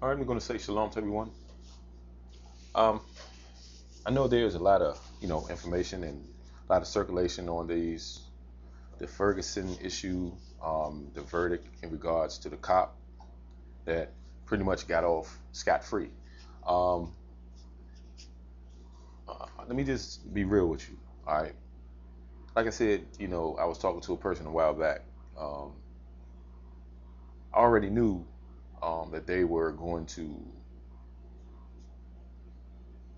All right, I'm going to say shalom to everyone. Um, I know there's a lot of information and a lot of circulation on the Ferguson issue, the verdict in regards to the cop that pretty much got off scot-free. Um, Let me just be real with you. All right, like I said, I was talking to a person a while back. Um, I already knew that they were going to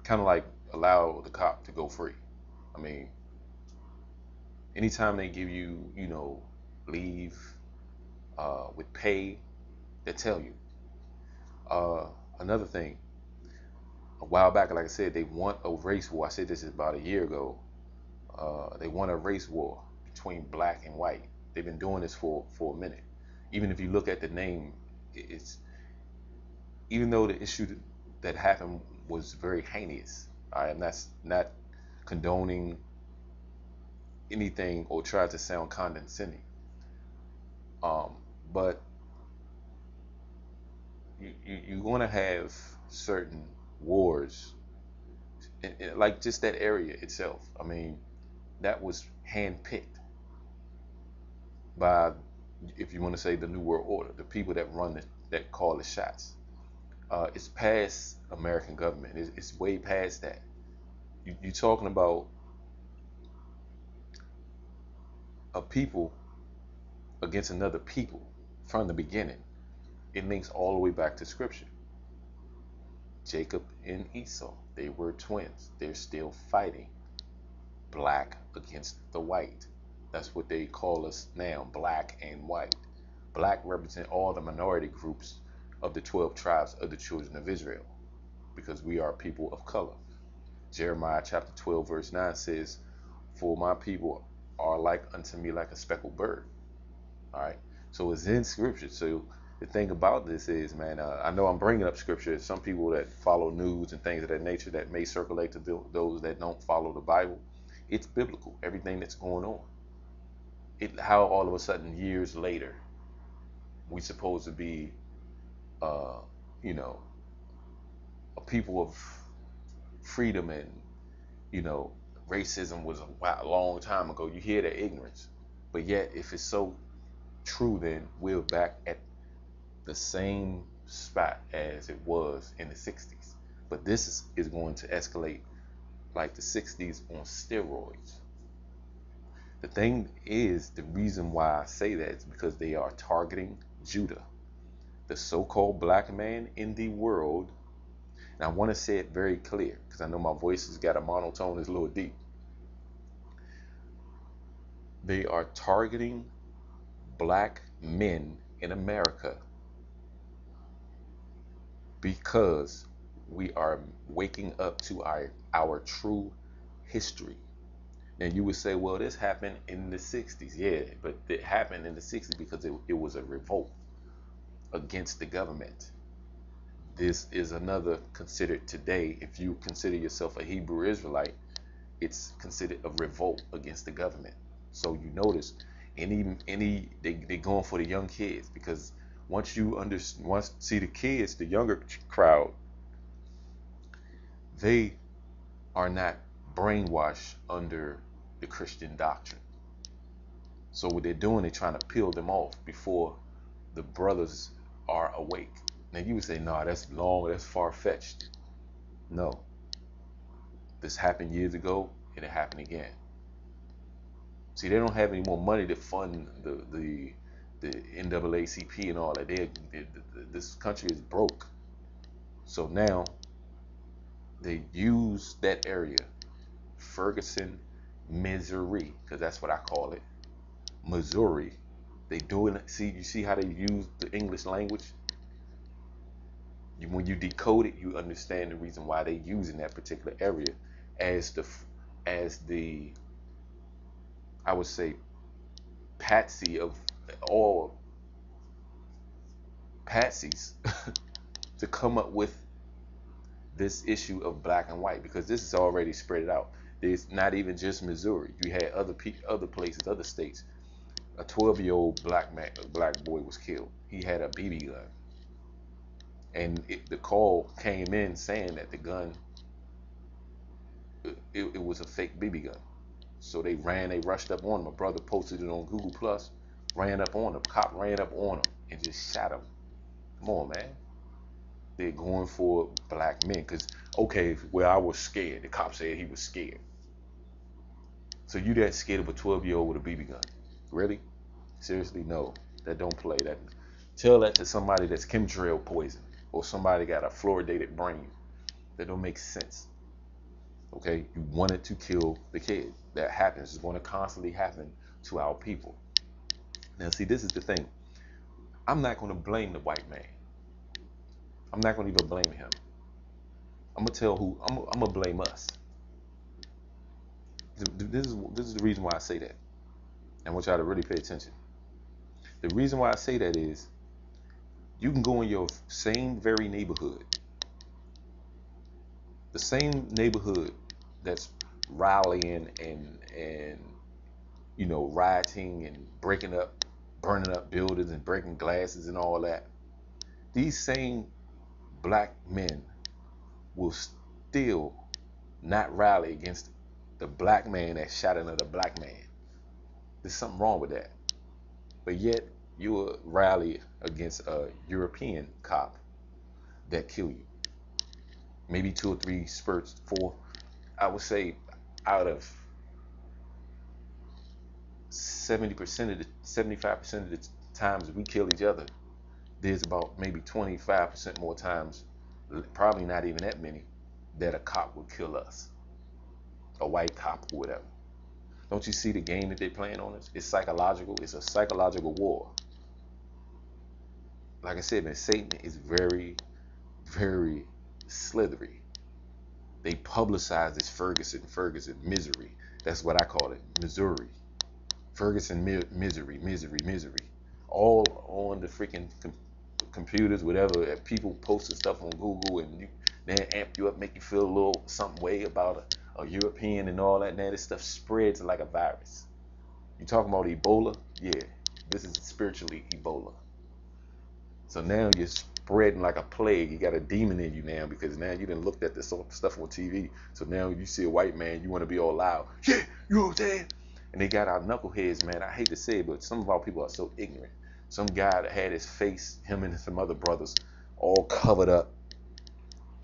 kind of like allow the cop to go free. I mean, anytime they give you, leave with pay, they tell you. Uh, Another thing, a while back, like I said, they want a race war. I said this is about a year ago. They want a race war between black and white. They've been doing this for a minute. Even if you look at the name, it's even though the issue that happened was very heinous. I am not condoning anything or try to sound condescending. Um, but you want to have certain wars, like just that area itself. I mean, that was handpicked by, if you want to say, the New World Order, the people that that call the shots. It's past American government. It's way past that. You're talking about a people against another people from the beginning. It links all the way back to Scripture. Jacob and Esau, they were twins. They're still fighting. Black against the white. That's what they call us now, black and white. Black represent all the minority groups of the 12 tribes of the children of Israel, because we are people of color. Jeremiah chapter 12 verse 9 says, "For my people are like unto me like a speckled bird." All right, so it's in Scripture. So the thing about this is, man, I know I'm bringing up Scripture. Some people that follow news and things of that nature that may circulate to those that don't follow the Bible, it's biblical. Everything that's going on. How all of a sudden years later we supposed to be, uh, you know, a people of freedom, and you know, racism was a long time ago. You hear that ignorance, but yet if it's so true, then we're back at the same spot as it was in the 60s. But this is going to escalate like the 60s on steroids. The thing is, the reason why I say that is because they are targeting Judah, the so-called black man in the world. And I want to say it very clear because I know my voice has got a monotone, it's a little deep. They are targeting black men in America because we are waking up to our true history. And you would say, well, this happened in the 60s. Yeah, but it happened in the 60s because it was a revolt against the government. This is another considered today. If you consider yourself a Hebrew Israelite, it's considered a revolt against the government. So you notice they going for the young kids, because once see the kids, the younger crowd, they are not brainwashed under the Christian doctrine. So what they're doing, they're trying to peel them off before the brothers are awake. Now you would say, no, that's far-fetched. No, this happened years ago and it happened again. See, they don't have any more money to fund the NAACP and all that. This country is broke. So now they use that area, Ferguson, Missouri, because that's what I call it, Missouri. They doing it. See, you see how they use the English language? When you decode it, you understand the reason why they use in that particular area as the I would say patsy of all patsies to come up with this issue of black and white, because this is already spread out. There's not even just Missouri. You had other places, other states. A 12-year-old black boy was killed. He had a BB gun. And the call came in saying that the gun, it was a fake BB gun. So they rushed up on him. My brother posted it on Google Plus, ran up on him. Cop ran up on him and just shot him. Come on, man. They're going for black men. Because, okay, well, I was scared. The cop said he was scared. So you that scared of a 12-year-old with a BB gun? Really? Seriously? No. That don't play. That. Tell that to somebody that's chemtrail poison or somebody got a fluoridated brain. That don't make sense. Okay? You wanted to kill the kid. That happens. It's going to constantly happen to our people. Now, see, this is the thing. I'm not going to blame the white man. I'm not going to even blame him. I'm going to tell who. I'm going to blame us. This is the reason why I say that. I want y'all to really pay attention. The reason why I say that is you can go in your same very neighborhood, the same neighborhood that's rallying and you know, rioting and breaking up, burning up buildings and breaking glasses and all that. These same black men will still not rally against the black man that shot another black man. There's something wrong with that. But yet you will rally against a European cop that kill you. Maybe 2 or 3 spurts, 4. I would say out of 70% of the 75% of the times we kill each other, there's about maybe 25% more times, probably not even that many, that a cop would kill us. A white cop or whatever. Don't you see the game that they're playing on us? It's psychological. It's a psychological war. Like I said, man, Satan is very, very slithery. They publicize this Ferguson, misery. That's what I call it, Missouri. Ferguson, misery. All on the freaking computers, whatever. People posting stuff on Google and they amp you up, make you feel a little something way about a European and all that. Now this stuff spreads like a virus. You talking about Ebola? Yeah, this is spiritually Ebola. So now you're spreading like a plague. You got a demon in you now because now you done looked at this stuff on TV. So now you see a white man, you want to be all loud. Yeah, you know what I'm saying? And they got our knuckleheads, man. I hate to say it, but some of our people are so ignorant. Some guy that had his face, him and some other brothers, all covered up.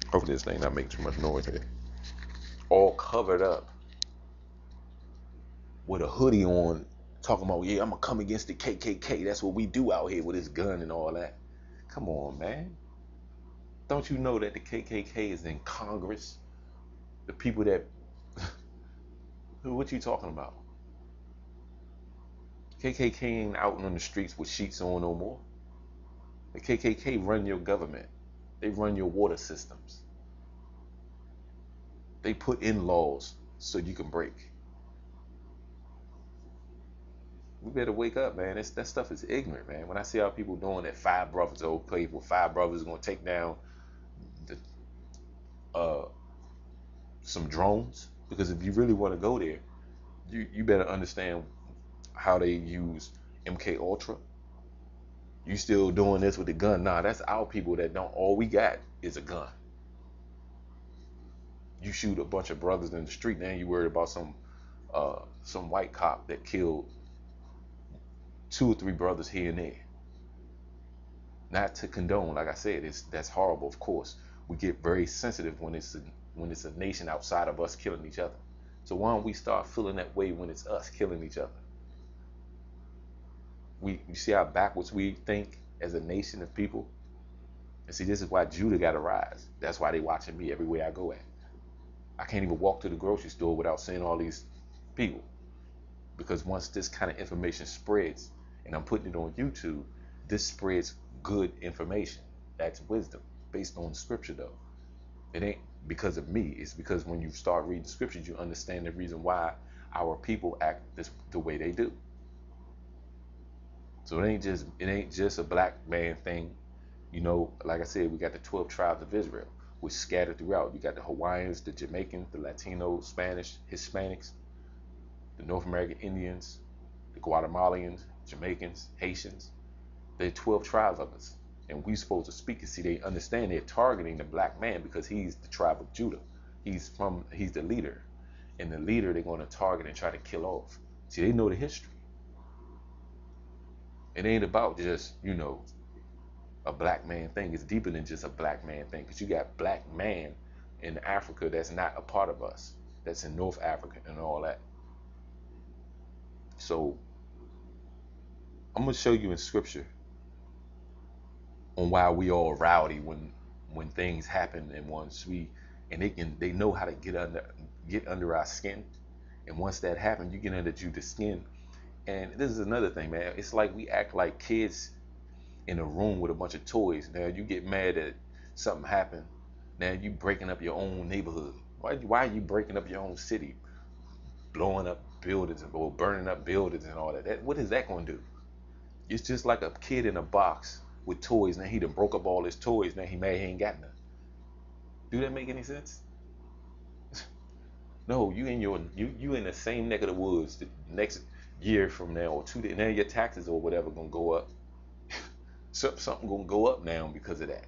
Hopefully this thing not making too much noise here. All covered up with a hoodie on, talking about, yeah, I'm gonna come against the KKK. That's what we do out here with this gun and all that. Come on, man. Don't you know that the KKK is in Congress? The people that, what you talking about? KKK ain't out on the streets with sheets on no more. The KKK run your government. They run your water systems. They put in laws so you can break. We better wake up, man. That stuff is ignorant, man. When I see how people doing that, 5 brothers, okay, well, 5 brothers are gonna take down the, some drones, because if you really want to go there, you better understand how they use MK Ultra. You still doing this with the gun? Nah, that's our people that don't. All we got is a gun. You shoot a bunch of brothers in the street, now you worried about some white cop that killed 2 or 3 brothers here and there. Not to condone, like I said, that's horrible. Of course, we get very sensitive when it's a nation outside of us killing each other. So why don't we start feeling that way when it's us killing each other? You see how backwards we think as a nation of people? And see, this is why Judah got to rise. That's why they watching me everywhere I go at. I can't even walk to the grocery store without seeing all these people. Because once this kind of information spreads, and I'm putting it on YouTube, this spreads good information. That's wisdom, based on scripture though. It ain't because of me. It's because when you start reading scriptures, you understand the reason why our people act the way they do. So it ain't just a black man thing. You know, like I said, we got the 12 tribes of Israel, which scattered throughout. You got the Hawaiians, the Jamaicans, the Latinos, Spanish, Hispanics, the North American Indians, the Guatemalans, Jamaicans, Haitians. There are 12 tribes of us. And we supposed to speak and see they understand they're targeting the black man because he's the tribe of Judah. He's the leader. And the leader they're going to target and try to kill off. See, they know the history. It ain't about just, a black man thing. It's deeper than just a black man thing. Because you got black man in Africa that's not a part of us. That's in North Africa and all that. So I'm going to show you in scripture on why we all rowdy when things happen, and they know how to get under our skin. And once that happens, you get under Judah's skin. And this is another thing, man. It's like we act like kids in a room with a bunch of toys. Now you get mad that something happened. Now you breaking up your own neighborhood. Why are you breaking up your own city? Blowing up buildings or burning up buildings and all that. What is that going to do? It's just like a kid in a box with toys. Now he done broke up all his toys. Now he mad he ain't got none. Do that make any sense? No, you in the same neck of the woods. The next year from now or 2 days, now your taxes or whatever gonna go up. Something gonna go up now because of that.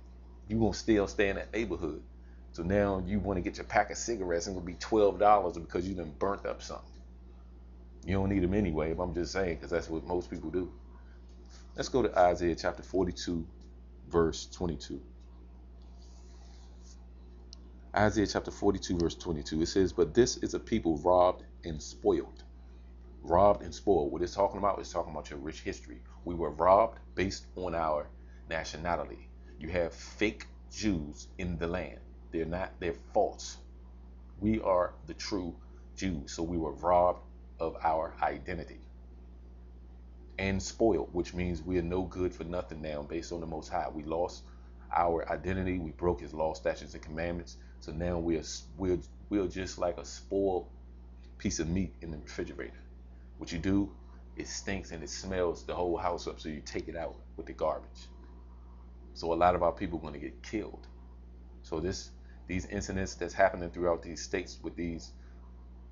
You gonna still stay in that neighborhood. So now you want to get your pack of cigarettes and it'll be $12 because you done burnt up something. You don't need them anyway, but I'm just saying because that's what most people do. Let's go to Isaiah chapter 42, verse 22. Isaiah chapter 42, verse 22. It says, "But this is a people robbed and spoiled." Robbed and spoiled. What it's talking about is talking about your rich history. We were robbed based on our nationality. You have fake Jews in the land. They're false. We are the true Jews. So we were robbed of our identity. And spoiled, which means we are no good for nothing now based on the Most High. We lost our identity. We broke his law, statutes, and commandments. So now we're just like a spoiled piece of meat in the refrigerator. What you do, it stinks and it smells the whole house up, so you take it out with the garbage. So a lot of our people are going to get killed. So these incidents that's happening throughout these states with these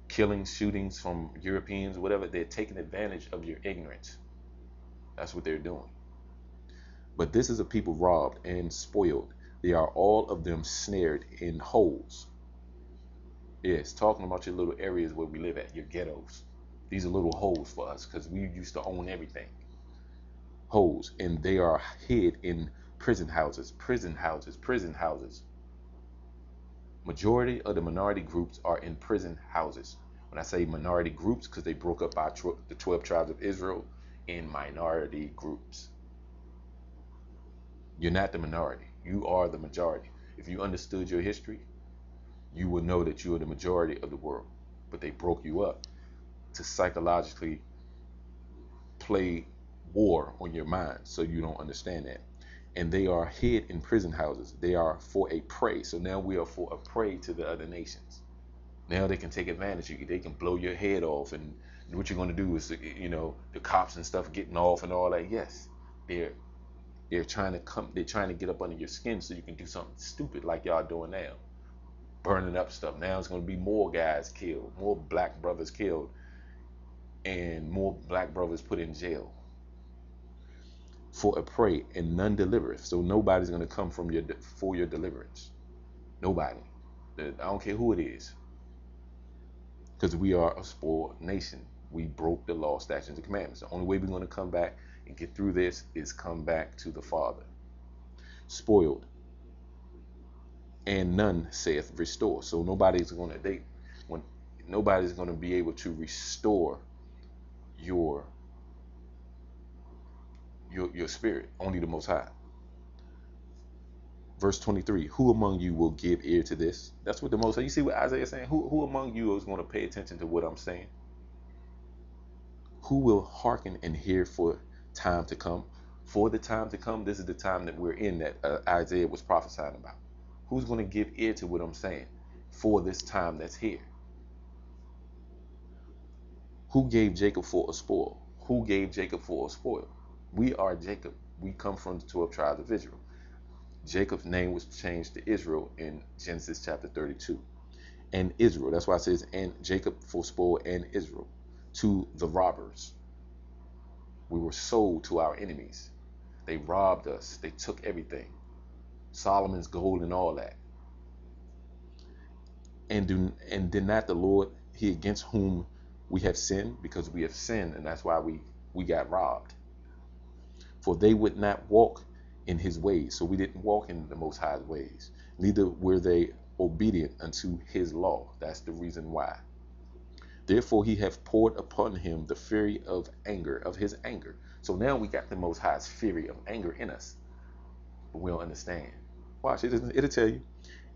killings, shootings from Europeans, whatever, they're taking advantage of your ignorance. That's what they're doing. But this is a people robbed and spoiled. They are all of them snared in holes. Yes, talking about your little areas where we live at, your ghettos. These are little holes for us because we used to own everything. Holes. And they are hid in prison houses. Majority of the minority groups are in prison houses. When I say minority groups, because they broke up by the 12 tribes of Israel in minority groups. You're not the minority. You are the majority. If you understood your history, you would know that you are the majority of the world. But they broke you up to psychologically play war on your mind so you don't understand that. And they are hid in prison houses. They are for a prey. So now we are for a prey to the other nations. Now they can take advantage of you. They can blow your head off. And what you're going to do is, the cops and stuff getting off and all that. Yes, they're trying to get up under your skin so you can do something stupid like y'all doing now. Burning up stuff. Now it's going to be more guys killed, more black brothers killed, and more black brothers put in jail. For a prey, and none delivereth. So nobody's going to come for your deliverance. Nobody. I don't care who it is. Because we are a spoiled nation. We broke the law, statutes, and commandments. The only way we're going to come back and get through this is come back to the Father. Spoiled. And none saith restore. So nobody's going to be able to restore your spirit. Only the Most High. Verse 23, who among you will give ear to this? That's what the Most High. You see what Isaiah is saying? Who among you is going to pay attention to what I'm saying? Who will hearken and hear for time to come? For the time to come, this is the time that we're in that Isaiah was prophesying about. Who's going to give ear to what I'm saying for this time that's here? Who gave Jacob for a spoil? Who gave Jacob for a spoil? We are Jacob. We come from the 12 tribes of Israel. Jacob's name was changed to Israel in Genesis chapter 32. And Israel, that's why it says, and Jacob for spoil and Israel, to the robbers. We were sold to our enemies. They robbed us. They took everything. Solomon's gold and all that. And did not the Lord, he against whom we have sinned, because we have sinned, and that's why we got robbed. For they would not walk in his ways. So we didn't walk in the Most High's ways. Neither were they obedient unto his law. That's the reason why. Therefore he hath poured upon him the fury of anger, of his anger. So now we got the Most High's fury of anger in us, but we don't understand. Watch, it'll tell you.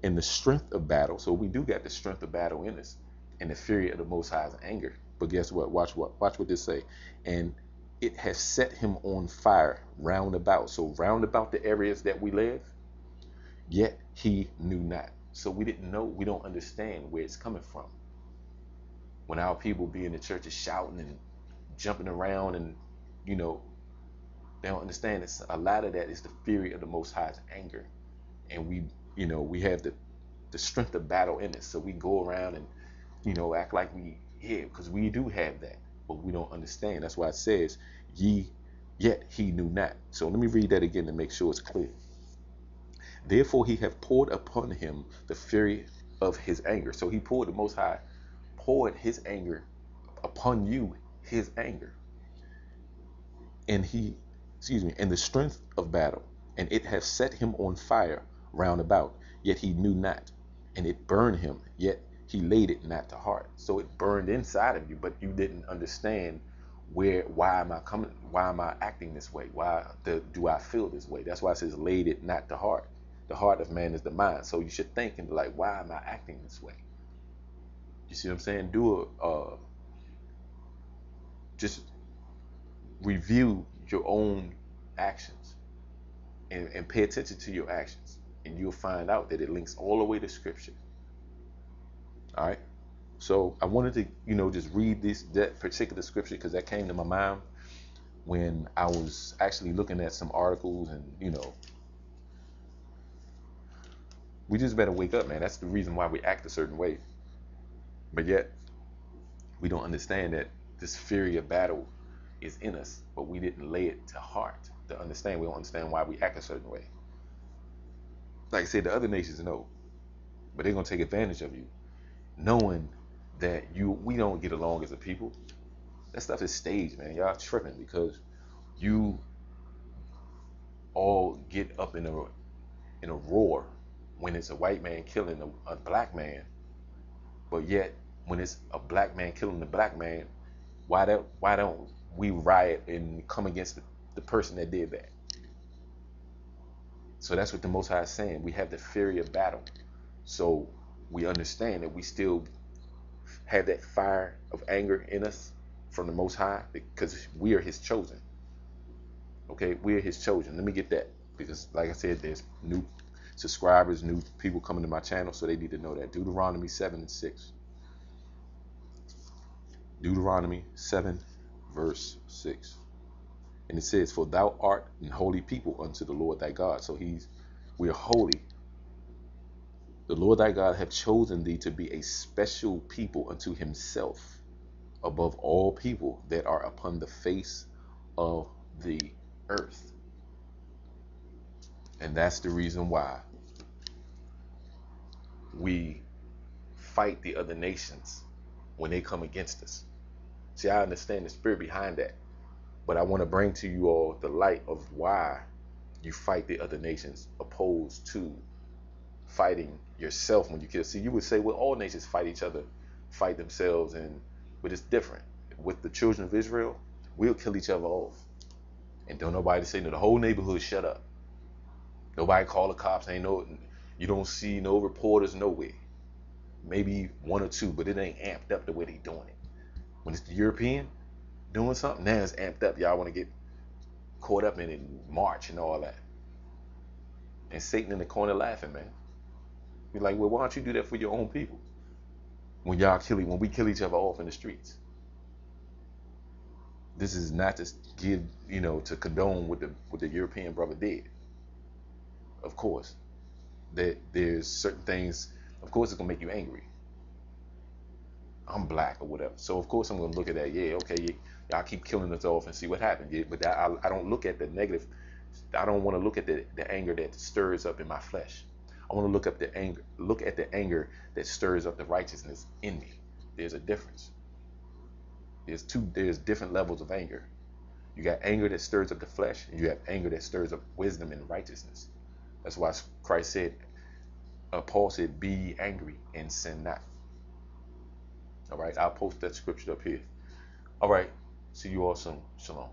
In the strength of battle. So we do got the strength of battle in us, and the fury of the Most High's anger. But guess what? Watch what this say. And it has set him on fire round about. So round about the areas that we live, yet he knew not. So we didn't know, we don't understand where it's coming from. When our people be in the churches shouting and jumping around, and they don't understand, it's a lot of that is the fury of the Most High's anger. And we have the strength of battle in us. So we go around and act like because we do have that, but we don't understand. That's why it says, yet he knew not. So let me read that again to make sure it's clear. Therefore he hath poured upon him the fury of his anger. So he poured, the Most High poured his anger upon you, his anger. And and the strength of battle, and it hath set him on fire round about, yet he knew not. And it burned him, yet he laid it not to heart. So it burned inside of you, but you didn't understand why am I acting this way? Why do I feel this way? That's why it says laid it not to heart. The heart of man is the mind. So you should think and be like, why am I acting this way? You see what I'm saying? Just review your own actions and pay attention to your actions, and you'll find out that it links all the way to scripture. All right. So I wanted to, just read that particular scripture, because that came to my mind when I was actually looking at some articles, and we just better wake up, man. That's the reason why we act a certain way. But yet we don't understand that this fury of battle is in us, but we didn't lay it to heart to understand. We don't understand why we act a certain way. Like I said, the other nations know, but they're gonna take advantage of you, knowing that we don't get along as a people. That stuff is staged, man. Y'all tripping because you all get up in a roar when it's a white man killing a black man, but yet when it's a black man killing a black man, why don't we riot and come against the person that did that? So that's what the Most High is saying. We have the fury of battle. So we understand that we still have that fire of anger in us from the Most High, because we are his chosen. Okay, we are his chosen. Let me get that, because like I said, there's new subscribers, new people coming to my channel, so they need to know that. Deuteronomy 7:6. Deuteronomy 7 verse 6. And it says, for thou art an holy people unto the Lord thy God. So we are holy. The Lord thy God hath chosen thee to be a special people unto himself, above all people that are upon the face of the earth. And that's the reason why we fight the other nations when they come against us. See, I understand the spirit behind that, but I want to bring to you all the light of why you fight the other nations opposed to fighting yourself when you kill. See, you would say, well, all nations fight each other, fight themselves, but it's different. With the children of Israel, we'll kill each other off. And don't nobody say, no, the whole neighborhood shut up. Nobody call the cops. You don't see no reporters nowhere. Maybe one or two, but it ain't amped up the way they doing it. When it's the European doing something, now it's amped up. Y'all want to get caught up in it and march and all that. And Satan in the corner laughing, man. You're like, well, why don't you do that for your own people? When we kill each other off in the streets. This is not to give, to condone what the European brother did. Of course, there's certain things, of course, it's gonna make you angry. I'm black or whatever, so of course I'm gonna look at that. Yeah, okay, y'all keep killing us off and see what happens. Yeah, but I don't look at the negative I don't want to look at the anger that stirs up in my flesh. I want to look at the anger that stirs up the righteousness in me. There's a difference. There's different levels of anger. You got anger that stirs up the flesh, and you have anger that stirs up wisdom and righteousness. That's why Christ said, Paul said, be ye angry and sin not. All right, I'll post that scripture up here. All right, see you all soon. Shalom.